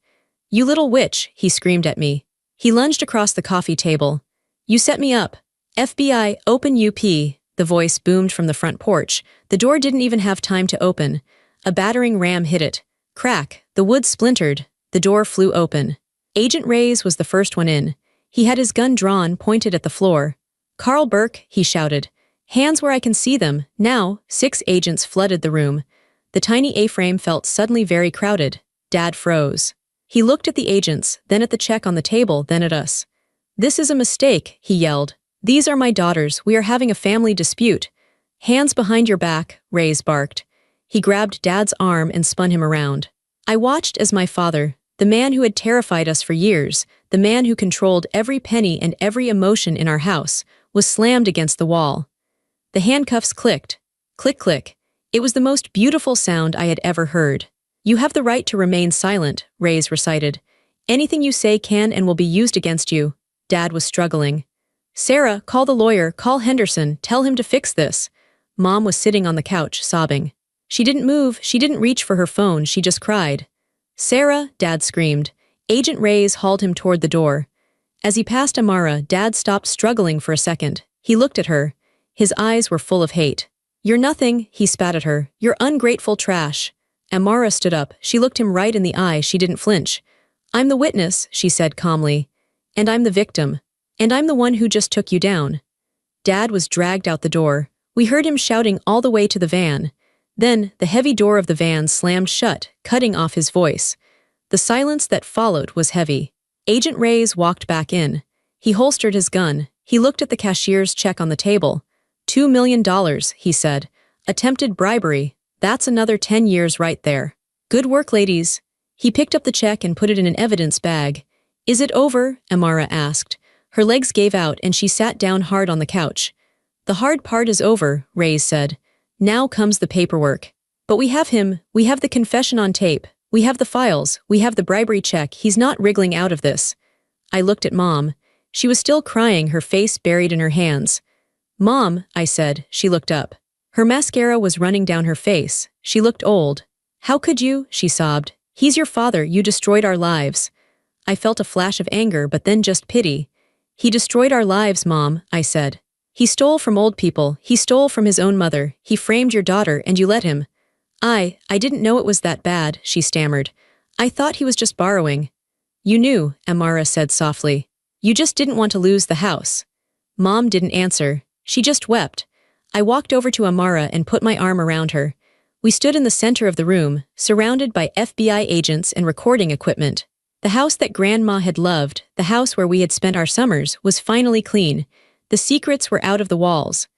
You little witch, he screamed at me. He lunged across the coffee table. You set me up. FBI, open UP. The voice boomed from the front porch. The door didn't even have time to open. A battering ram hit it. Crack, the wood splintered. The door flew open. Agent Reyes was the first one in. He had his gun drawn, pointed at the floor. Carl Burke, he shouted. Hands where I can see them. Now, 6 agents flooded the room. The tiny A-frame felt suddenly very crowded. Dad froze. He looked at the agents, then at the check on the table, then at us. This is a mistake, he yelled. These are my daughters. We are having a family dispute. Hands behind your back, Reyes barked. He grabbed Dad's arm and spun him around. I watched as my father, the man who had terrified us for years, the man who controlled every penny and every emotion in our house, was slammed against the wall. The handcuffs clicked. Click, click. It was the most beautiful sound I had ever heard. You have the right to remain silent, Reyes recited. Anything you say can and will be used against you. Dad was struggling. Sarah, call the lawyer, call Henderson, tell him to fix this. Mom was sitting on the couch, sobbing. She didn't move, she didn't reach for her phone, she just cried. Sarah, Dad screamed. Agent Reyes hauled him toward the door. As he passed Amara, Dad stopped struggling for a second. He looked at her. His eyes were full of hate. You're nothing, he spat at her. You're ungrateful trash. Amara stood up. She looked him right in the eye. She didn't flinch. I'm the witness, she said calmly. And I'm the victim. And I'm the one who just took you down. Dad was dragged out the door. We heard him shouting all the way to the van. Then, the heavy door of the van slammed shut, cutting off his voice. The silence that followed was heavy. Agent Reyes walked back in. He holstered his gun. He looked at the cashier's check on the table. $2 million, he said. Attempted bribery. That's another 10 years right there. Good work, ladies. He picked up the check and put it in an evidence bag. Is it over? Amara asked. Her legs gave out and she sat down hard on the couch. The hard part is over, Reyes said. Now comes the paperwork. But we have him, we have the confession on tape, we have the files, we have the bribery check, he's not wriggling out of this. I looked at Mom. She was still crying, her face buried in her hands. Mom, I said. She looked up. Her mascara was running down her face. She looked old. How could you? She sobbed. He's your father, you destroyed our lives. I felt a flash of anger, but then just pity. He destroyed our lives, Mom, I said. He stole from old people, he stole from his own mother, he framed your daughter and you let him. I didn't know it was that bad, she stammered. I thought he was just borrowing. You knew, Amara said softly. You just didn't want to lose the house. Mom didn't answer. She just wept. I walked over to Amara and put my arm around her. We stood in the center of the room, surrounded by FBI agents and recording equipment. The house that Grandma had loved, the house where we had spent our summers, was finally clean. The secrets were out of the walls.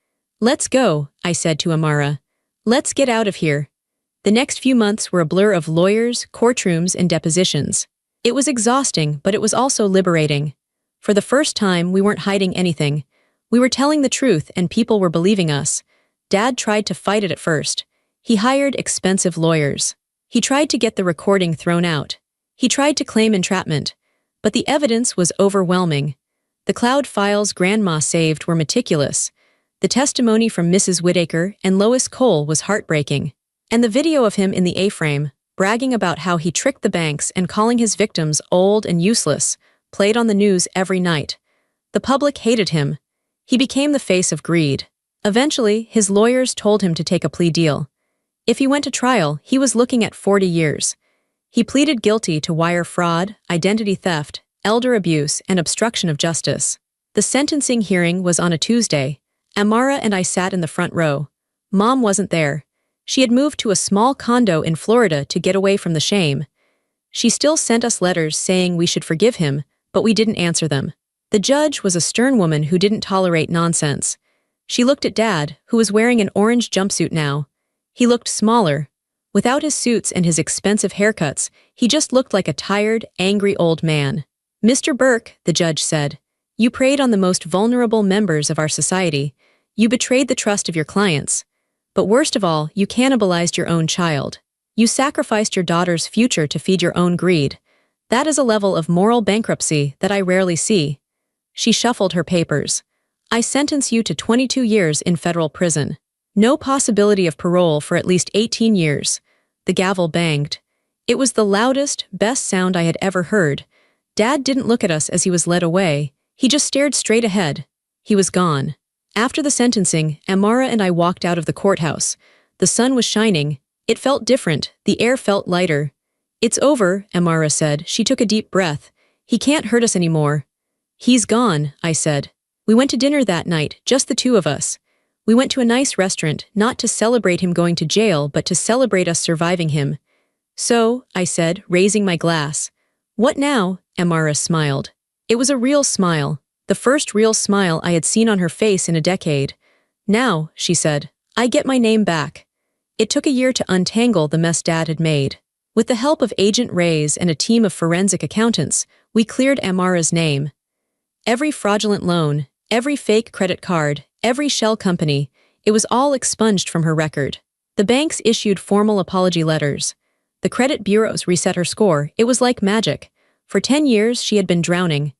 Let's go, I said to Amara. Let's get out of here. The next few months were a blur of lawyers, courtrooms, and depositions. It was exhausting, but it was also liberating. For the first time, we weren't hiding anything. We were telling the truth and people were believing us. Dad tried to fight it at first. He hired expensive lawyers. He tried to get the recording thrown out. He tried to claim entrapment. But the evidence was overwhelming. The cloud files Grandma saved were meticulous. The testimony from Mrs. Whittaker and Lois Cole was heartbreaking. And the video of him in the A-frame, bragging about how he tricked the banks and calling his victims old and useless, played on the news every night. The public hated him. He became the face of greed. Eventually, his lawyers told him to take a plea deal. If he went to trial, he was looking at 40 years. He pleaded guilty to wire fraud, identity theft, elder abuse, and obstruction of justice. The sentencing hearing was on a Tuesday. Amara and I sat in the front row. Mom wasn't there. She had moved to a small condo in Florida to get away from the shame. She still sent us letters saying we should forgive him, but we didn't answer them. The judge was a stern woman who didn't tolerate nonsense. She looked at Dad, who was wearing an orange jumpsuit now. He looked smaller. Without his suits and his expensive haircuts, he just looked like a tired, angry old man. Mr. Burke, the judge said, you preyed on the most vulnerable members of our society. You betrayed the trust of your clients. But worst of all, you cannibalized your own child. You sacrificed your daughter's future to feed your own greed. That is a level of moral bankruptcy that I rarely see. She shuffled her papers. I sentence you to 22 years in federal prison. No possibility of parole for at least 18 years. The gavel banged. It was the loudest, best sound I had ever heard. Dad didn't look at us as he was led away. He just stared straight ahead. He was gone. After the sentencing, Amara and I walked out of the courthouse. The sun was shining. It felt different. The air felt lighter. It's over, Amara said. She took a deep breath. He can't hurt us anymore. He's gone, I said. We went to dinner that night, just the two of us. We went to a nice restaurant, not to celebrate him going to jail, but to celebrate us surviving him. So, I said, raising my glass. What now? Amara smiled. It was a real smile. The first real smile I had seen on her face in a decade. Now, she said, I get my name back. It took a year to untangle the mess Dad had made. With the help of Agent Reyes and a team of forensic accountants, we cleared Amara's name. Every fraudulent loan, every fake credit card, every shell company, it was all expunged from her record. The banks issued formal apology letters. The credit bureaus reset her score. It was like magic. For 10 years, she had been drowning.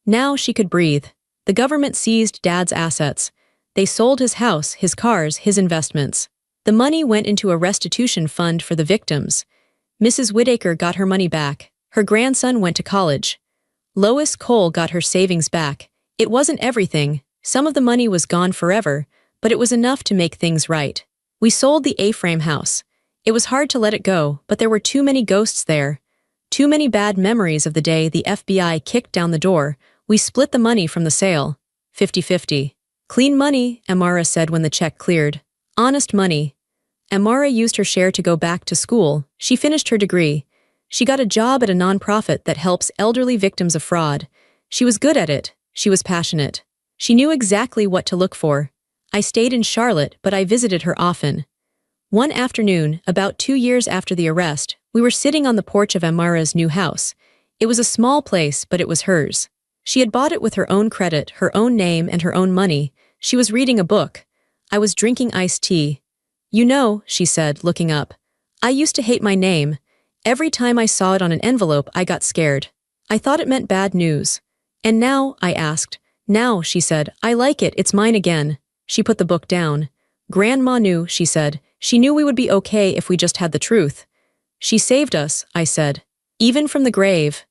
Now she could breathe. The government seized Dad's assets. They sold his house, his cars, his investments. The money went into a restitution fund for the victims. Mrs. Whittaker got her money back. Her grandson went to college. Lois Cole got her savings back. It wasn't everything. Some of the money was gone forever, but it was enough to make things right. We sold the A-frame house. It was hard to let it go, but there were too many ghosts there. Too many bad memories of the day the FBI kicked down the door. We split the money from the sale. 50-50. Clean money, Amara said when the check cleared. Honest money. Amara used her share to go back to school. She finished her degree. She got a job at a nonprofit that helps elderly victims of fraud. She was good at it. She was passionate. She knew exactly what to look for. I stayed in Charlotte, but I visited her often. One afternoon, about 2 years after the arrest, we were sitting on the porch of Amara's new house. It was a small place, but it was hers. She had bought it with her own credit, her own name, and her own money. She was reading a book. I was drinking iced tea. "You know," she said, looking up, "I used to hate my name. Every time I saw it on an envelope, I got scared. I thought it meant bad news. And now," I asked. "Now," she said, "I like it, it's mine again." She put the book down. "Grandma knew," she said. "She knew we would be okay if we just had the truth." "She saved us," I said. "Even from the grave."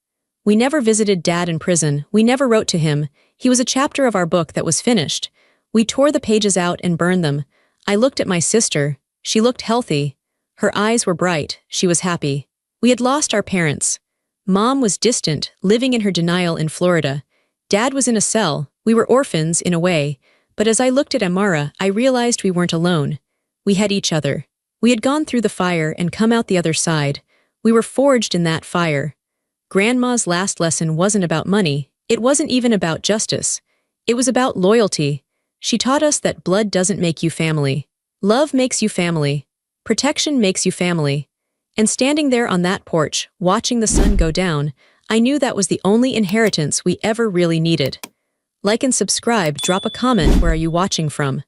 We never visited Dad in prison. We never wrote to him. He was a chapter of our book that was finished. We tore the pages out and burned them. I looked at my sister. She looked healthy. Her eyes were bright. She was happy. We had lost our parents. Mom was distant, living in her denial in Florida. Dad was in a cell. We were orphans, in a way. But as I looked at Amara, I realized we weren't alone. We had each other. We had gone through the fire and come out the other side. We were forged in that fire. Grandma's last lesson wasn't about money. It wasn't even about justice. It was about loyalty. She taught us that blood doesn't make you family. Love makes you family. Protection makes you family. And standing there on that porch, watching the sun go down, I knew that was the only inheritance we ever really needed. Like and subscribe, drop a comment, where are you watching from?